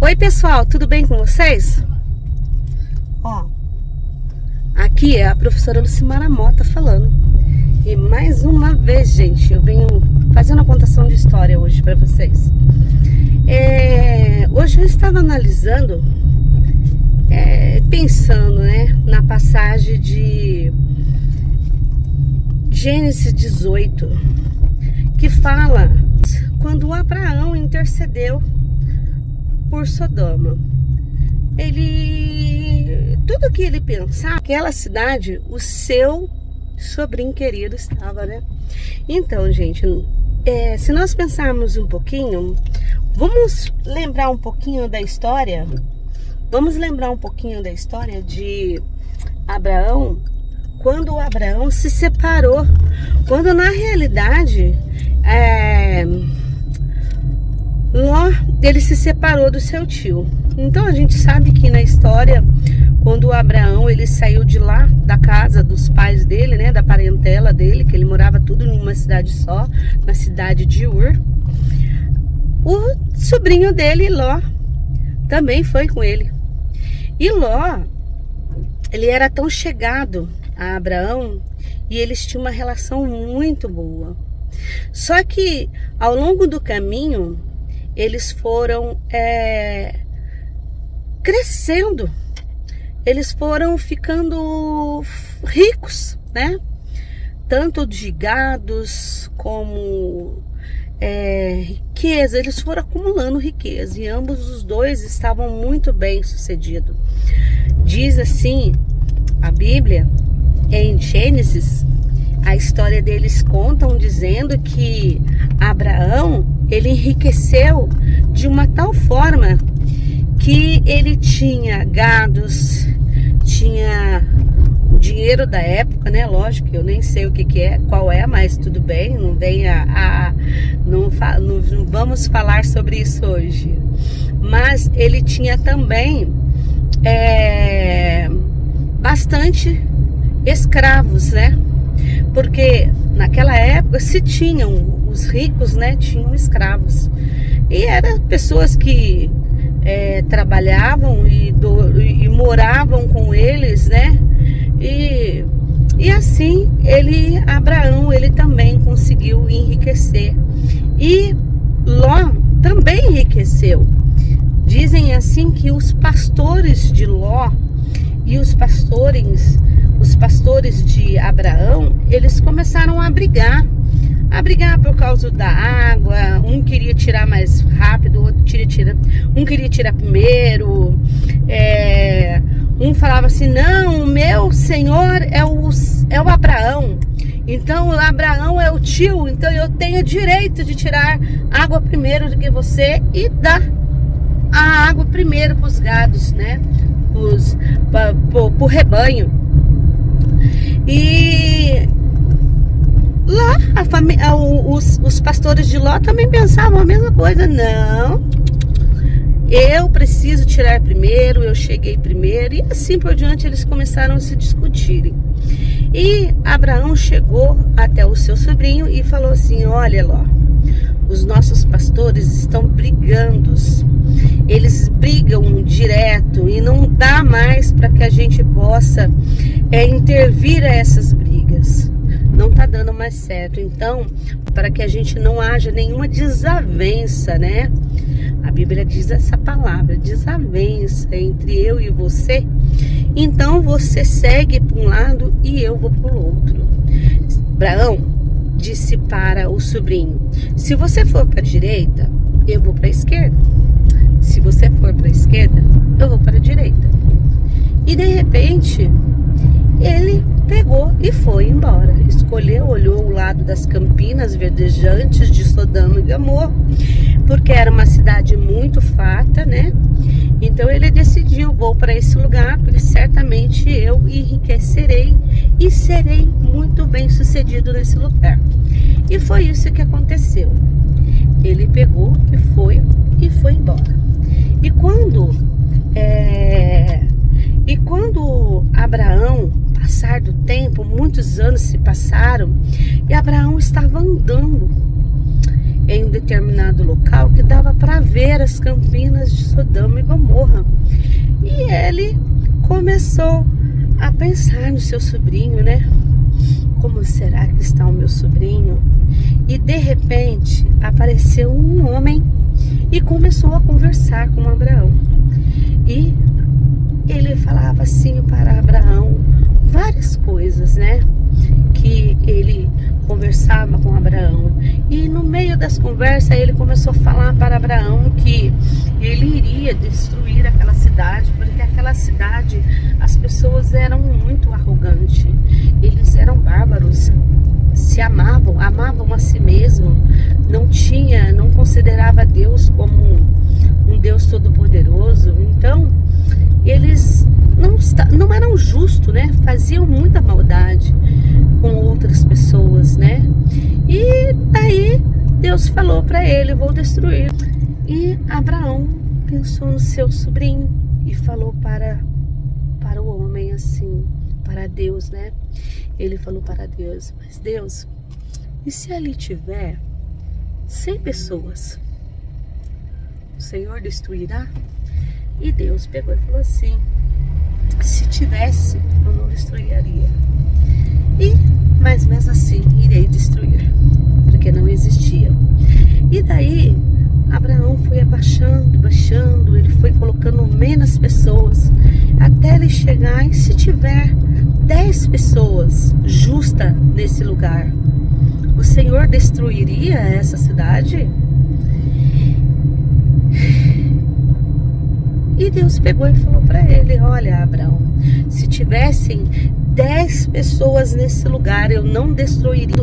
Oi pessoal, tudo bem com vocês? Ó, aqui é a professora Lucimara Mota falando. E mais uma vez, gente, eu venho fazendo uma contação de história hoje para vocês. Hoje eu estava analisando, pensando, né, na passagem de Gênesis 18, que fala quando Abraão intercedeu por Sodoma. Tudo que ele pensava, aquela cidade, o seu sobrinho querido estava, né? Então, gente, se nós pensarmos um pouquinho, vamos lembrar um pouquinho da história. Vamos lembrar um pouquinho da história de Abraão, quando Abraão se separou, quando na realidade Ló, ele se separou do seu tio. Então a gente sabe que na história, quando Abraão ele saiu de lá, da casa dos pais dele, né, da parentela dele, que ele morava tudo em uma cidade só, na cidade de Ur, o sobrinho dele, Ló, também foi com ele. E Ló, ele era tão chegado a Abraão e eles tinham uma relação muito boa. Só que ao longo do caminho eles foram crescendo, eles foram ficando ricos, né? Tanto de gados como riqueza, eles foram acumulando riqueza e ambos os dois estavam muito bem sucedidos. Diz assim a Bíblia, em Gênesis, a história deles contam dizendo que Abraão, ele enriqueceu de uma tal forma que ele tinha gados, tinha o dinheiro da época, né? Lógico que eu nem sei o que é, qual é, mas tudo bem, não venha não vamos falar sobre isso hoje. Mas ele tinha também bastante escravos, né? Porque naquela época se tinham, os ricos, né, tinham escravos. E eram pessoas que trabalhavam e moravam com eles, né? E assim, Abraão, ele também conseguiu enriquecer. E Ló também enriqueceu. Dizem assim que os pastores de Ló e os pastores de Abraão, eles começaram a brigar por causa da água. Um queria tirar mais rápido, o outro um queria tirar primeiro. Um falava assim: não, o meu senhor é o Abraão, então Abraão é o tio, então eu tenho direito de tirar água primeiro do que você e dar a água primeiro para os gados, né? Para o rebanho. E Ló, os pastores de Ló também pensavam a mesma coisa. Não, eu preciso tirar primeiro, eu cheguei primeiro. E assim por diante eles começaram a se discutirem. E Abraão chegou até o seu sobrinho e falou assim: olha, Ló, os nossos pastores estão brigando. Eles brigam direto e não dá mais para que a gente possa intervir a essas brigas. Não tá dando mais certo. Então, para que a gente não haja nenhuma desavença, né? A Bíblia diz essa palavra, desavença entre eu e você. Então você segue para um lado e eu vou para o outro. Abraão disse para o sobrinho: se você for para a direita, eu vou para a esquerda. Se você for para a esquerda, eu vou para a direita. E de repente, ele pegou e foi embora. Escolheu, olhou o lado das campinas verdejantes de Sodoma e Gomorra, porque era uma cidade muito farta, né? Então ele decidiu: vou para esse lugar, porque certamente eu enriquecerei e serei muito bem sucedido nesse lugar. E foi isso que aconteceu. Ele pegou e foi embora. E quando Abraão, passar do tempo, muitos anos se passaram, e Abraão estava andando. em um determinado local que dava para ver as campinas de Sodoma e Gomorra. E ele começou a pensar no seu sobrinho, né? Como será que está o meu sobrinho? E de repente apareceu um homem e começou a conversar com Abraão. E ele falava assim para Abraão várias coisas, né? Que ele conversava com Abraão. E no meio das conversas ele começou a falar para Abraão que ele iria destruir aquela cidade, porque aquela cidade, as pessoas eram muito arrogantes, eles eram bárbaros, se amavam a si mesmo, não considerava Deus como um Deus todo-poderoso. Então eles não eram justos, né? Faziam muita maldade com outras pessoas, né? E daí Deus falou para ele: vou destruir. E Abraão pensou no seu sobrinho e falou para o homem assim, para Deus, né? Ele falou para Deus: mas Deus, e se ali tiver 100 pessoas? O Senhor destruirá? E Deus pegou e falou assim: se tivesse, eu não destruiria. Mas mesmo assim, irei destruir, porque não existia. E daí, Abraão foi baixando, ele foi colocando menos pessoas, até ele chegar e se tiver 10 pessoas justas nesse lugar, o Senhor destruiria essa cidade? E Deus pegou e falou para ele: olha, Abraão, se tivessem 10 pessoas nesse lugar, eu não destruiria.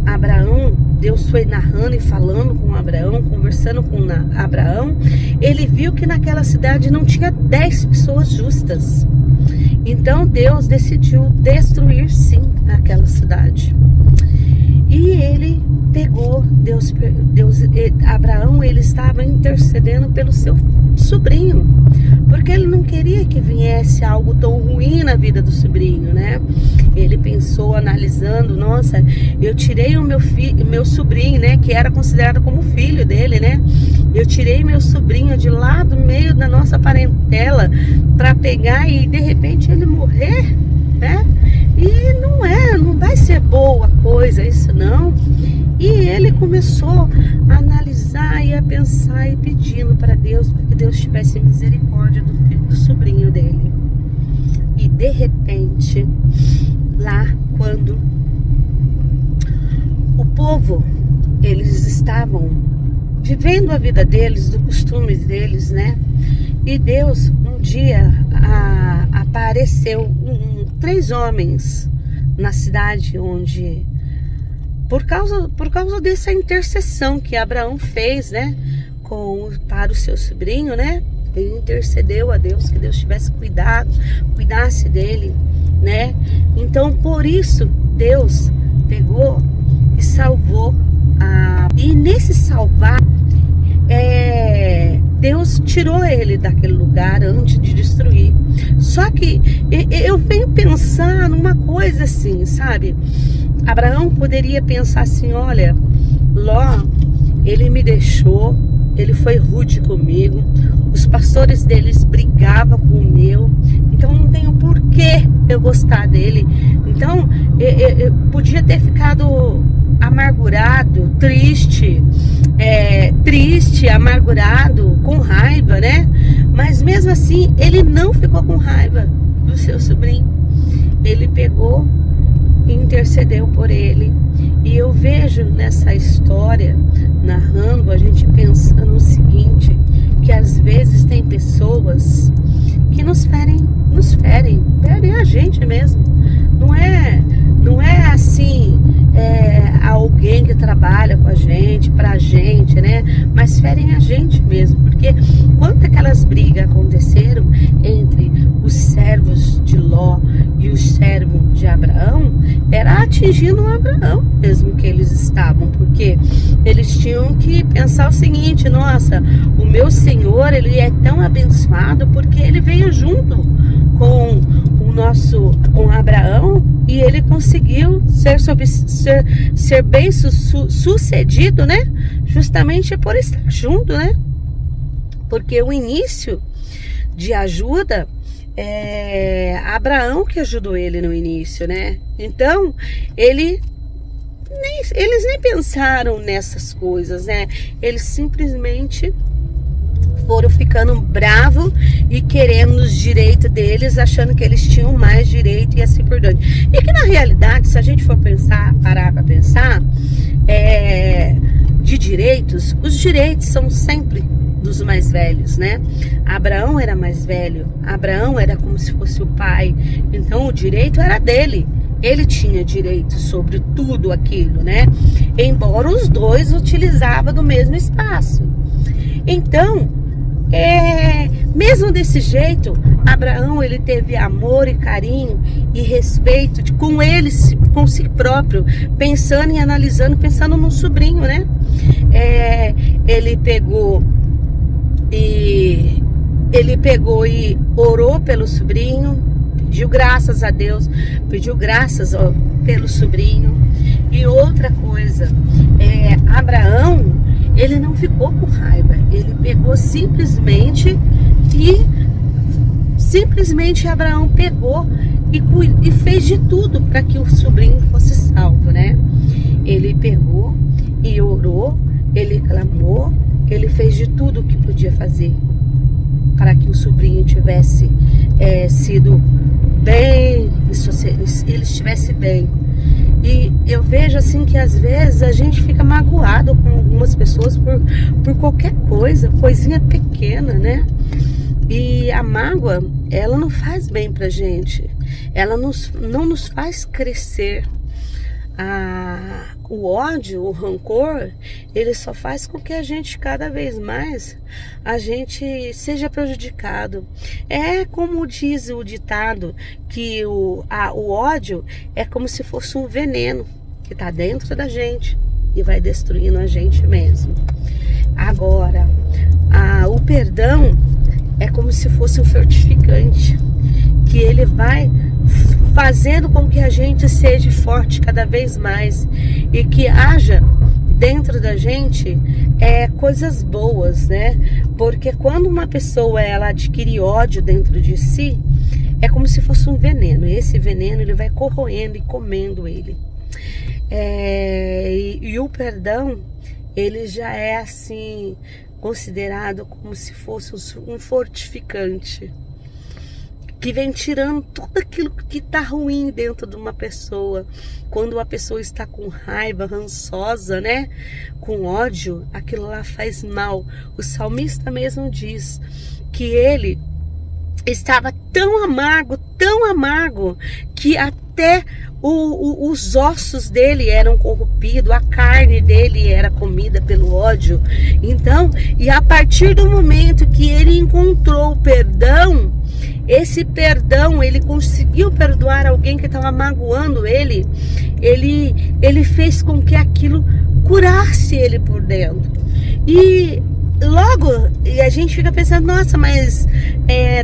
Abraão, Deus foi narrando e falando com Abraão, conversando com Abraão. Ele viu que naquela cidade não tinha 10 pessoas justas. Então Deus decidiu destruir sim aquela cidade. E ele pegou, Abraão, ele estava intercedendo pelo seu sobrinho, porque ele não queria que viesse algo tão ruim na vida do sobrinho, né? Ele pensou, analisando: nossa, eu tirei o meu sobrinho, né, que era considerado como filho dele, né? Eu tirei meu sobrinho de lá do meio da nossa parentela para pegar e de repente ele morrer, né? E não vai ser boa coisa isso, não. E ele começou a analisar e a pensar e pedindo para Deus, para que Deus tivesse misericórdia do sobrinho dele. E de repente, lá quando o povo, eles estavam vivendo a vida deles, dos costumes deles, né? E Deus, um dia, apareceu 3 homens na cidade onde, por causa dessa intercessão que Abraão fez, né, para o seu sobrinho, né? Ele intercedeu a Deus que Deus tivesse cuidasse dele, né? Então, por isso, Deus pegou e salvou. E nesse salvar, Deus tirou ele daquele lugar antes de destruir. Só que eu venho pensar numa coisa assim, sabe? Abraão poderia pensar assim: olha, Ló, ele me deixou, ele foi rude comigo, os pastores deles brigavam com o meu, então não tenho por que eu gostar dele. Então eu podia ter ficado amargurado, triste, amargurado, com raiva, né? Mas mesmo assim, ele não ficou com raiva do seu sobrinho. Ele pegou e intercedeu por ele. E eu vejo nessa história, narrando, a gente pensando o seguinte, que às vezes tem pessoas que nos ferem a gente mesmo. Não é assim, alguém que trabalha com a gente, pra gente, né? Mas ferem a gente mesmo, porque quando aquelas brigas aconteceram entre os servos de Ló e os servos de Abraão, era atingindo o Abraão mesmo que eles estavam, porque eles tinham que pensar o seguinte: nossa, o meu Senhor, ele é tão abençoado porque ele veio junto com Abraão e ele conseguiu ser bem sucedido, né? justamente por estar junto, né? Porque o início de ajuda Abraão que ajudou ele no início, né? Então, eles nem pensaram nessas coisas, né? Eles simplesmente foram ficando bravos e querendo os direitos deles, achando que eles tinham mais direito e assim por diante. E que na realidade, se a gente for parar para pensar, de direitos, os direitos são sempre dos mais velhos, né? Abraão era mais velho, Abraão era como se fosse o pai, então o direito era dele. Ele tinha direito sobre tudo aquilo, né? Embora os dois utilizavam do mesmo espaço. Então, mesmo desse jeito, Abraão, ele teve amor e carinho e respeito com ele, com si próprio, pensando e analisando, pensando no sobrinho, né? Ele pegou e orou pelo sobrinho, pediu graças a Deus, pediu graças pelo sobrinho. E outra coisa, Abraão, ele não ficou com raiva, ele pegou simplesmente Abraão pegou e fez de tudo para que o sobrinho fosse salvo, né? Ele pegou e orou, ele clamou, ele fez de tudo o que podia fazer para que o sobrinho tivesse sido bem, ele estivesse bem. E eu vejo assim que às vezes a gente fica magoado com algumas pessoas por qualquer coisa, coisinha pequena, né? E a mágoa, ela não faz bem pra gente, ela não nos faz crescer. O ódio, o rancor, ele só faz com que a gente cada vez mais seja prejudicado. É como diz o ditado, que o ódio é como se fosse um veneno que está dentro da gente e vai destruindo a gente mesmo. Agora, o perdão é como se fosse um fortificante, que ele vai fazendo com que a gente seja forte cada vez mais e que haja dentro da gente coisas boas, né? Porque quando uma pessoa ela adquire ódio dentro de si, é como se fosse um veneno. E esse veneno ele vai corroendo e comendo ele. E o perdão, ele já é assim considerado como se fosse um fortificante, que vem tirando tudo aquilo que está ruim dentro de uma pessoa. Quando a pessoa está com raiva, rançosa, né? Com ódio, aquilo lá faz mal. O salmista mesmo diz que ele estava tão amargo, que até os ossos dele eram corrompidos, a carne dele era comida pelo ódio. Então, e a partir do momento que ele encontrou o perdão, esse perdão, ele conseguiu perdoar alguém que estava magoando ele fez com que aquilo curasse ele por dentro. E logo a gente fica pensando, nossa, mas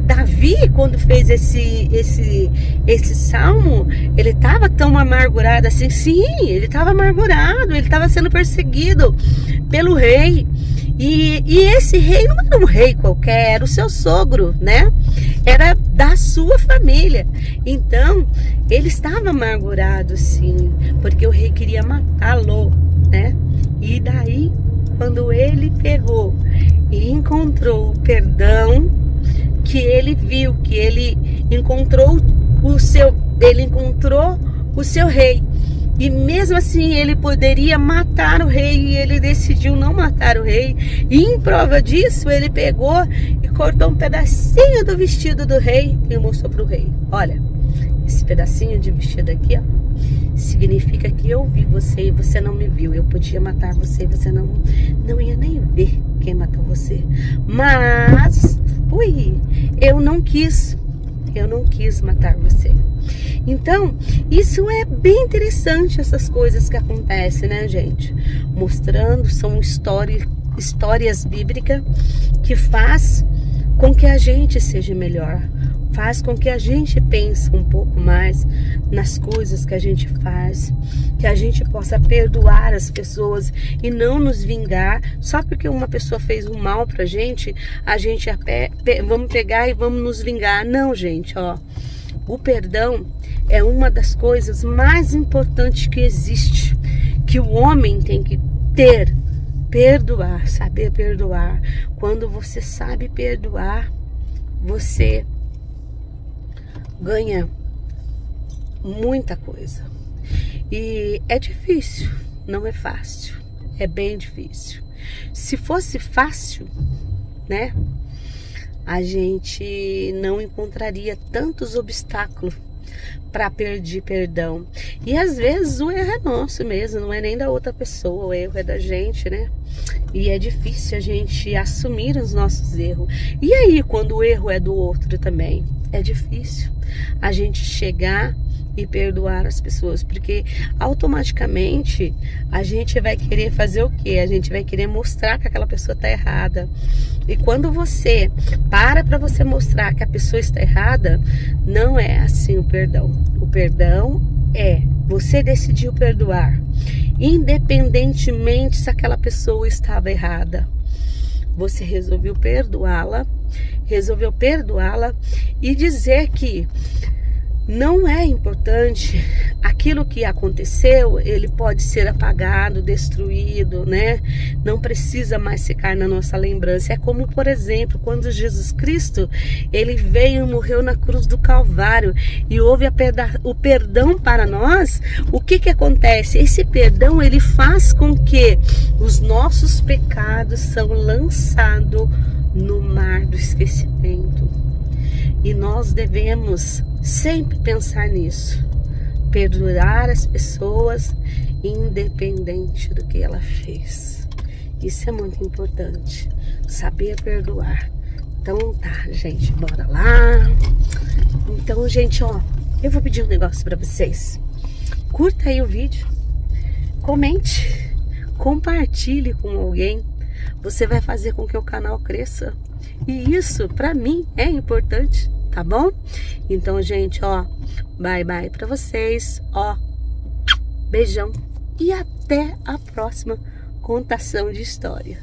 Davi, quando fez esse salmo, ele estava tão amargurado assim? Sim, ele estava amargurado, ele estava sendo perseguido pelo rei. E esse rei não era um rei qualquer, era o seu sogro, né? Era da sua família. Então, ele estava amargurado, sim, porque o rei queria matá-lo, né? E daí, quando ele pegou e encontrou o perdão, que ele viu, que ele encontrou o seu rei. E mesmo assim ele poderia matar o rei, e ele decidiu não matar o rei. E em prova disso, ele pegou e cortou um pedacinho do vestido do rei e mostrou para o rei. Olha, esse pedacinho de vestido aqui, ó, significa que eu vi você e você não me viu. Eu podia matar você e você não ia nem ver quem matou você. Mas, eu não quis matar você. Então, isso é bem interessante, essas coisas que acontecem, né, gente? Mostrando, são histórias bíblicas que faz com que a gente seja melhor, faz com que a gente pense um pouco mais nas coisas que a gente faz, que a gente possa perdoar as pessoas e não nos vingar só porque uma pessoa fez um mal pra gente, a gente vamos pegar e vamos nos vingar. Não, gente, ó, o perdão é uma das coisas mais importantes que existe, que o homem tem que ter. Perdoar, saber perdoar. Quando você sabe perdoar, você ganha muita coisa. E é difícil, não é fácil, é bem difícil. Se fosse fácil, né, a gente não encontraria tantos obstáculos para pedir perdão. E às vezes o erro é nosso mesmo, não é nem da outra pessoa, o erro é da gente, né? E é difícil a gente assumir os nossos erros. E aí, quando o erro é do outro também, é difícil a gente chegar e perdoar as pessoas, porque automaticamente a gente vai querer fazer o quê? A gente vai querer mostrar que aquela pessoa está errada. E quando você para você mostrar que a pessoa está errada, não é assim o perdão. O perdão é você decidiu perdoar, independentemente se aquela pessoa estava errada. Você resolveu perdoá-la e dizer que não é importante aquilo que aconteceu, ele pode ser apagado, destruído, né? Não precisa mais ficar na nossa lembrança. É como, por exemplo, quando Jesus Cristo, ele veio e morreu na cruz do Calvário e houve o perdão para nós. O que acontece? Esse perdão, ele faz com que os nossos pecados são lançados no mar do esquecimento. E nós devemos sempre pensar nisso. Perdoar as pessoas independente do que ela fez. Isso é muito importante. Saber perdoar. Então tá, gente, bora lá. Então, gente, ó, eu vou pedir um negócio pra vocês. Curta aí o vídeo. Comente. Compartilhe com alguém. Você vai fazer com que o canal cresça. E isso, pra mim, é importante, tá bom? Então, gente, ó, bye bye pra vocês, ó, beijão e até a próxima contação de história.